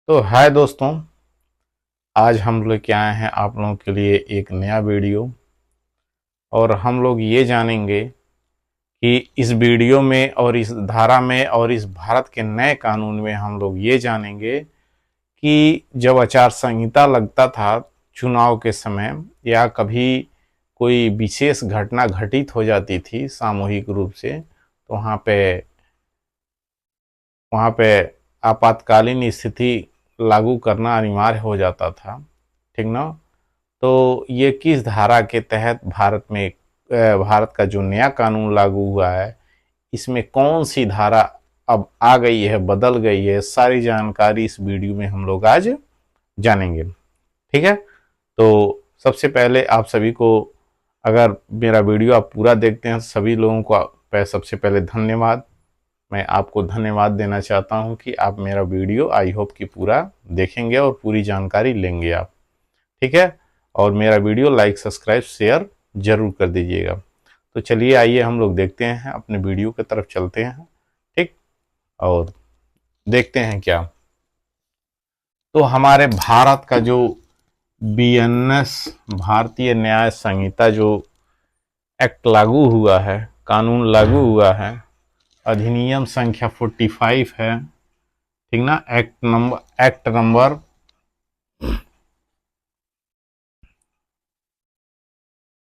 तो हाय दोस्तों, आज हम लोग क्या आए हैं आप लोगों के लिए एक नया वीडियो। और हम लोग ये जानेंगे कि इस वीडियो में और इस धारा में और इस भारत के नए कानून में हम लोग ये जानेंगे कि जब आचार संहिता लगता था चुनाव के समय या कभी कोई विशेष घटना घटित हो जाती थी सामूहिक रूप से, तो वहाँ पे आपातकालीन स्थिति लागू करना अनिवार्य हो जाता था। ठीक ना। तो ये किस धारा के तहत भारत का जो नया कानून लागू हुआ है, इसमें कौन सी धारा अब आ गई है, बदल गई है, सारी जानकारी इस वीडियो में हम लोग आज जानेंगे। ठीक है। तो सबसे पहले आप सभी को, अगर मेरा वीडियो आप पूरा देखते हैं, सभी लोगों को सबसे पहले धन्यवाद। मैं आपको धन्यवाद देना चाहता हूं कि आप मेरा वीडियो आई होप कि पूरा देखेंगे और पूरी जानकारी लेंगे आप। ठीक है। और मेरा वीडियो लाइक सब्सक्राइब शेयर जरूर कर दीजिएगा। तो चलिए आइए हम लोग देखते हैं, अपने वीडियो की तरफ चलते हैं। ठीक। और देखते हैं क्या। तो हमारे भारत का जो बीएनएस भारतीय न्याय संहिता जो एक्ट लागू हुआ है, कानून लागू हुआ है, अधिनियम संख्या 45 है। ठीक ना। Act number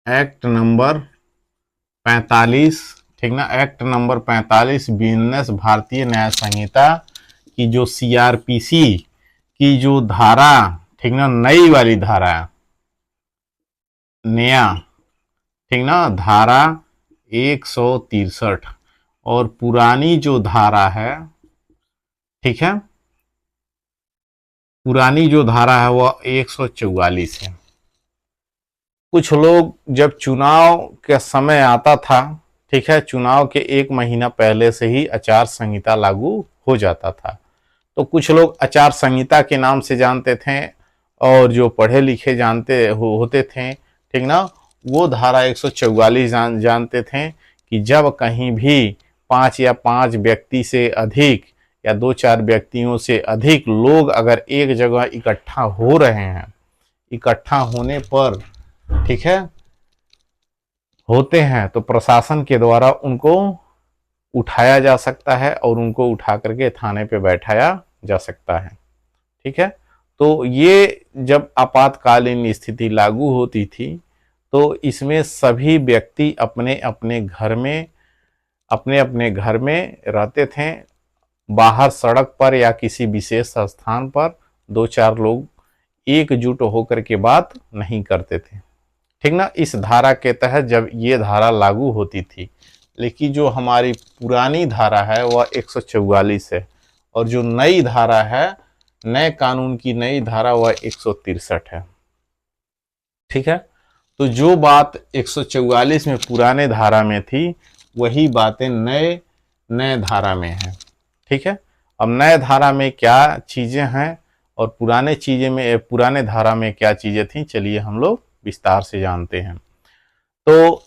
45। ठीक ना। एक्ट नंबर 45 बीएनएस भारतीय न्याय संहिता की जो सीआरपीसी की जो धारा, ठीक ना, नई वाली धारा, नया, ठीक ना, धारा 163 और पुरानी जो धारा है, ठीक है, पुरानी जो धारा है वह 144 है। कुछ लोग जब चुनाव का समय आता था, ठीक है, चुनाव के एक महीना पहले से ही आचार संहिता लागू हो जाता था। तो कुछ लोग आचार संहिता के नाम से जानते थे और जो पढ़े लिखे होते थे, ठीक ना, वो धारा 144 जानते थे कि जब कहीं भी 5 व्यक्ति से अधिक या 2-4 व्यक्तियों से अधिक लोग अगर एक जगह इकट्ठा हो रहे हैं, इकट्ठा होने पर, ठीक है, होते हैं, तो प्रशासन के द्वारा उनको उठाया जा सकता है और उनको उठा करके थाने पे बैठाया जा सकता है। ठीक है। तो ये जब आपातकालीन स्थिति लागू होती थी, तो इसमें सभी व्यक्ति अपने अपने घर में रहते थे। बाहर सड़क पर या किसी विशेष स्थान पर 2-4 लोग एकजुट होकर के बात नहीं करते थे। ठीक ना। इस धारा के तहत जब ये धारा लागू होती थी, लेकिन जो हमारी पुरानी धारा है वह 144 है और जो नई धारा है, नए कानून की नई धारा, वह 163 है। ठीक है। तो जो बात 144 में पुराने धारा में थी, वही बातें नए नए धारा में है। ठीक है। अब नए धारा में क्या चीजें हैं और पुराने धारा में क्या चीजें थी, चलिए हम लोग विस्तार से जानते हैं। तो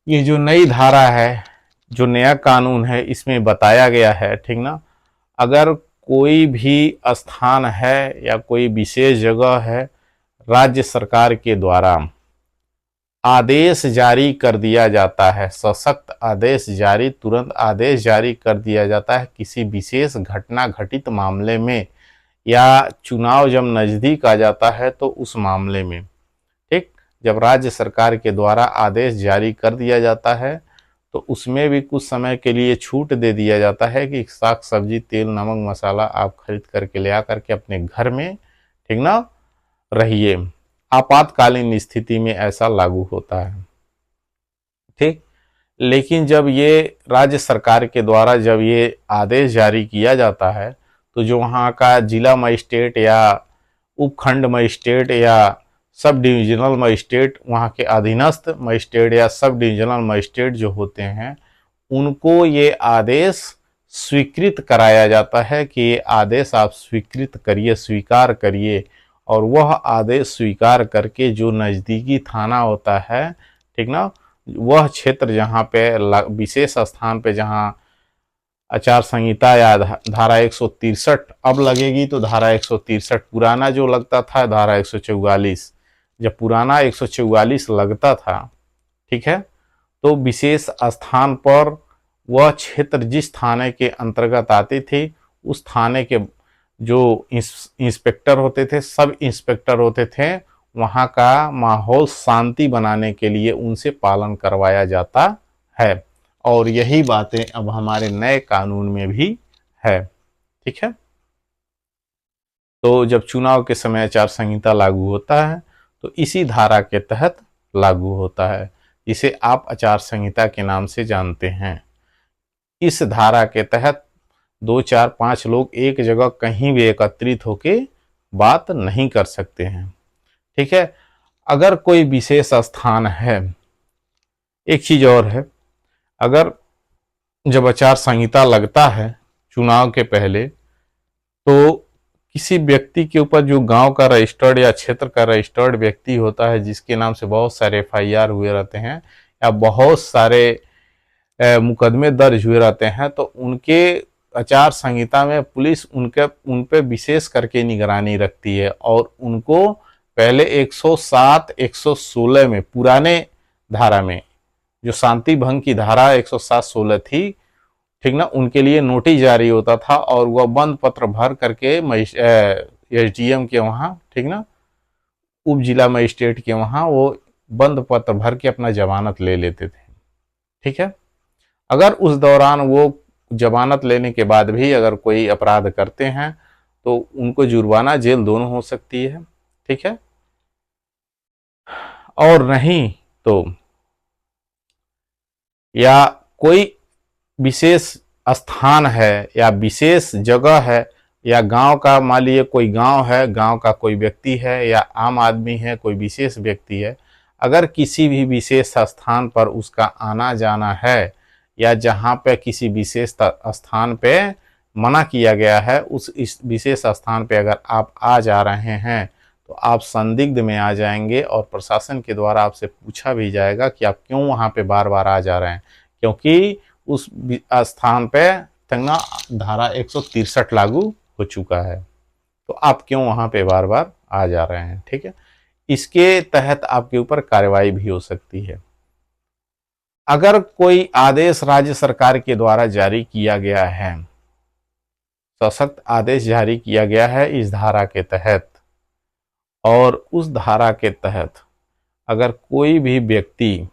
ये जो नई धारा है, जो नया कानून है, इसमें बताया गया है, ठीक ना, अगर कोई भी स्थान है या कोई विशेष जगह है, राज्य सरकार के द्वारा आदेश जारी कर दिया जाता है, सशक्त आदेश जारी, तुरंत आदेश जारी कर दिया जाता है किसी विशेष घटना घटित मामले में, या चुनाव जब नजदीक आ जाता है तो उस मामले में, ठीक, जब राज्य सरकार के द्वारा आदेश जारी कर दिया जाता है तो उसमें भी कुछ समय के लिए छूट दे दिया जाता है कि साग सब्जी तेल नमक मसाला आप खरीद करके ले आकर के अपने घर में, ठीक ना, रहिए। आपातकालीन स्थिति में ऐसा लागू होता है। ठीक। लेकिन जब ये राज्य सरकार के द्वारा जब ये आदेश जारी किया जाता है, तो जो वहाँ का जिला मजिस्ट्रेट या उपखंड मजिस्ट्रेट या सब डिविजनल मजिस्ट्रेट, वहाँ के अधीनस्थ मजिस्ट्रेट या सब डिविजनल मजिस्ट्रेट जो होते हैं, उनको ये आदेश स्वीकृत कराया जाता है कि ये आदेश आप स्वीकृत करिए, स्वीकार करिए। और वह आदेश स्वीकार करके जो नज़दीकी थाना होता है, ठीक ना, वह क्षेत्र जहाँ पे विशेष स्थान पे जहाँ आचार संहिता या धारा 163 अब लगेगी तो धारा 163, पुराना जो लगता था धारा 144। जब पुराना 144 लगता था, ठीक है, तो विशेष स्थान पर वह क्षेत्र जिस थाने के अंतर्गत आते थे, उस थाने के जो इंस्पेक्टर होते थे, सब इंस्पेक्टर होते थे, वहाँ का माहौल शांति बनाने के लिए उनसे पालन करवाया जाता है। और यही बातें अब हमारे नए कानून में भी है। ठीक है, तो जब चुनाव के समय आचार संहिता लागू होता है तो इसी धारा के तहत लागू होता है, जिसे आप आचार संहिता के नाम से जानते हैं। इस धारा के तहत 2, 4, 5 लोग एक जगह कहीं भी एकत्रित होके बात नहीं कर सकते हैं। ठीक है, अगर कोई विशेष स्थान है, एक चीज और है, अगर जब आचार संहिता लगता है चुनाव के पहले, तो किसी व्यक्ति के ऊपर जो गांव का रजिस्टर्ड या क्षेत्र का रजिस्टर्ड व्यक्ति होता है, जिसके नाम से बहुत सारे FIR हुए रहते हैं या बहुत सारे मुकदमे दर्ज हुए रहते हैं, तो उनके आचार संहिता में पुलिस उन पे विशेष करके निगरानी रखती है और उनको पहले 107, 116 में, पुराने धारा में जो शांति भंग की धारा 107-16 थी, ठीक ना, उनके लिए नोटिस जारी होता था और वह बंद पत्र भर करके SDM के वहाँ, ठीक ना, उप जिला मजिस्ट्रेट के वहाँ वो बंद पत्र भर के अपना जमानत ले लेते थे। ठीक है, अगर उस दौरान वो जमानत लेने के बाद भी अगर कोई अपराध करते हैं तो उनको जुर्माना, जेल दोनों हो सकती है। ठीक है, और नहीं तो या कोई विशेष स्थान है या विशेष जगह है या गांव का, मान लीजिए कोई गांव है, गांव का कोई व्यक्ति है या आम आदमी है, कोई विशेष व्यक्ति है, अगर किसी भी विशेष स्थान पर उसका आना जाना है या जहां पे किसी विशेष स्थान पे मना किया गया है, इस विशेष स्थान पे अगर आप आ जा रहे हैं तो आप संदिग्ध में आ जाएंगे और प्रशासन के द्वारा आपसे पूछा भी जाएगा कि आप क्यों वहां पे बार बार आ जा रहे हैं, क्योंकि उस स्थान पे तंगा धारा 163 लागू हो चुका है, तो आप क्यों वहां पे बार बार आ जा रहे हैं। ठीक है, इसके तहत आपके ऊपर कार्रवाई भी हो सकती है। अगर कोई आदेश राज्य सरकार के द्वारा जारी किया गया है, सशक्त आदेश जारी किया गया है इस धारा के तहत, और उस धारा के तहत अगर कोई भी व्यक्ति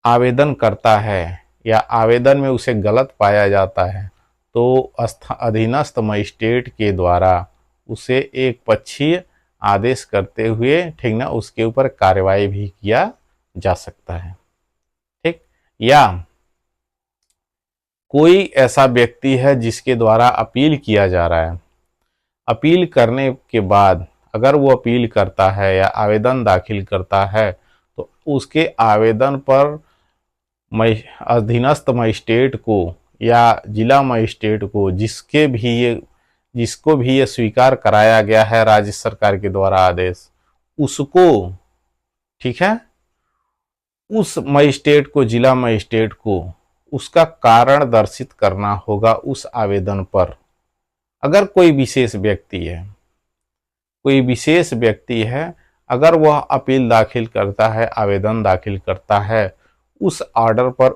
आवेदन करता है या आवेदन में उसे गलत पाया जाता है, तो अधीनस्थ मजिस्ट्रेट के द्वारा उसे एक पक्षीय आदेश करते हुए, ठीक ना, उसके ऊपर कार्रवाई भी किया जा सकता है। ठीक, या कोई ऐसा व्यक्ति है जिसके द्वारा अपील किया जा रहा है, अपील करने के बाद अगर वो अपील करता है या आवेदन दाखिल करता है, तो उसके आवेदन पर अधीनस्थ मजिस्ट्रेट को या जिला मजिस्ट्रेट को, जिसको भी ये स्वीकार कराया गया है राज्य सरकार के द्वारा आदेश, उसको, ठीक है, उस मजिस्ट्रेट को, जिला मजिस्ट्रेट को उसका कारण दर्शित करना होगा उस आवेदन पर। अगर कोई विशेष व्यक्ति है, अगर वह अपील दाखिल करता है, आवेदन दाखिल करता है, उस ऑर्डर पर,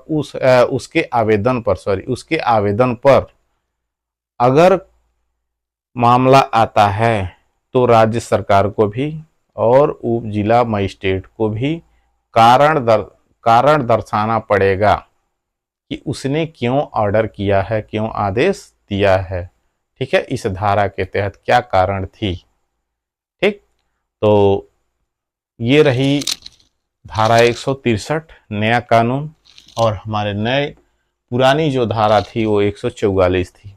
उसके आवेदन पर अगर मामला आता है तो राज्य सरकार को भी और उप जिला मजिस्ट्रेट को भी कारण दर्शाना पड़ेगा कि उसने क्यों ऑर्डर किया है, क्यों आदेश दिया है। ठीक है, इस धारा के तहत क्या कारण थी। ठीक, तो ये रही धारा 163 नया कानून, और हमारे नए पुरानी जो धारा थी वो 144 थी।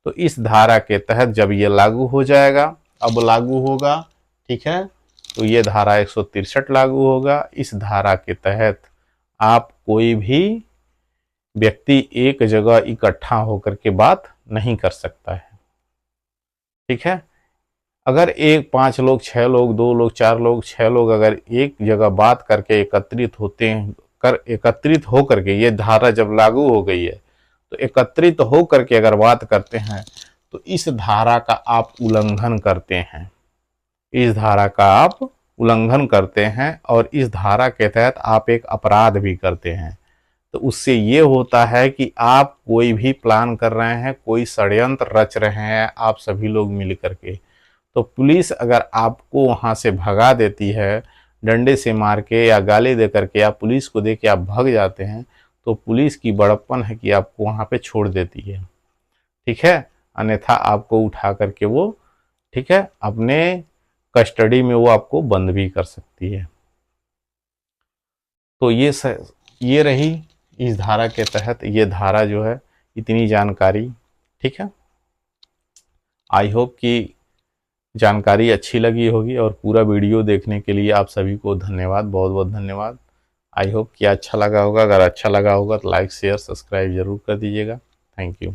तो इस धारा के तहत जब ये लागू हो जाएगा, अब लागू होगा, ठीक है, तो ये धारा 163 लागू होगा। इस धारा के तहत आप कोई भी व्यक्ति एक जगह इकट्ठा होकर के बात नहीं कर सकता है। ठीक है, अगर 5 लोग, 6 लोग, 2 लोग, 4 लोग, 6 लोग अगर एक जगह बात करके एकत्रित हो करके, ये धारा जब लागू हो गई है तो एकत्रित हो करके अगर बात करते हैं तो इस धारा का आप उल्लंघन करते हैं, इस धारा का आप उल्लंघन करते हैं और इस धारा के तहत आप एक अपराध भी करते हैं। तो उससे ये होता है कि आप कोई भी प्लान कर रहे हैं, कोई षड्यंत्र रच रहे हैं आप सभी लोग मिल करके, तो पुलिस अगर आपको वहाँ से भगा देती है, डंडे से मार के या गाली दे करके या पुलिस को दे के आप भाग जाते हैं, तो पुलिस की बड़प्पन है कि आपको वहाँ पे छोड़ देती है, ठीक है। अन्यथा आपको उठा करके वो, ठीक है, अपने कस्टडी में वो आपको बंद भी कर सकती है। तो ये रही इस धारा के तहत, ये धारा जो है इतनी जानकारी, ठीक है। आई होप कि जानकारी अच्छी लगी होगी और पूरा वीडियो देखने के लिए आप सभी को धन्यवाद, बहुत बहुत धन्यवाद। आई होप कि अच्छा लगा होगा, अगर अच्छा लगा होगा तो लाइक शेयर सब्सक्राइब जरूर कर दीजिएगा। Thank you.